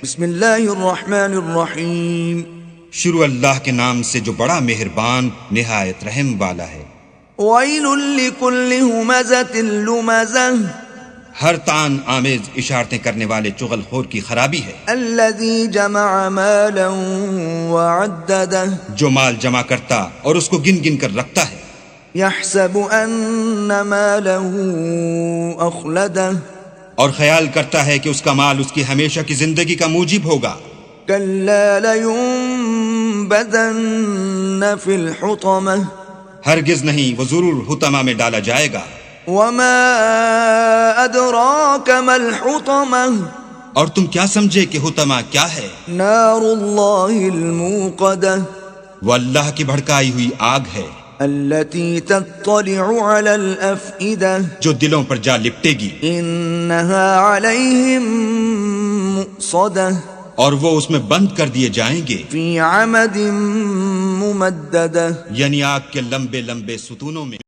بسم اللہ الرحمن الرحیم، شروع اللہ کے نام سے جو بڑا مہربان نہایت رحم والا ہے۔ ویل لکل ہمزۃ لمزہ، ہر تان آمیز اشارتیں کرنے والے چغل خور کی خرابی ہے، الذی جمع مالا وعددہ، جو مال جمع کرتا اور اس کو گن گن کر رکھتا ہے، یحسب ان مالہ اخلدہ، اور خیال کرتا ہے کہ اس کا مال اس کی ہمیشہ کی زندگی کا موجب ہوگا۔ کلا لینبذن فی الحطمہ، ہرگز نہیں، وہ ضرور حطمہ میں ڈالا جائے گا۔ وما ادراک ما الحطمہ، اور تم کیا سمجھے کہ حطمہ کیا ہے؟ نار اللہ الموقدہ، وہ اللہ کی بھڑکائی ہوئی آگ ہے، التي تطلع على الأفئدة، جو دلوں پر جا لپٹے گی، إنها عليهم مؤصدة، اور وہ اس میں بند کر دیے جائیں گے، في عمد ممددة، یعنی آگ کے لمبے لمبے ستونوں میں۔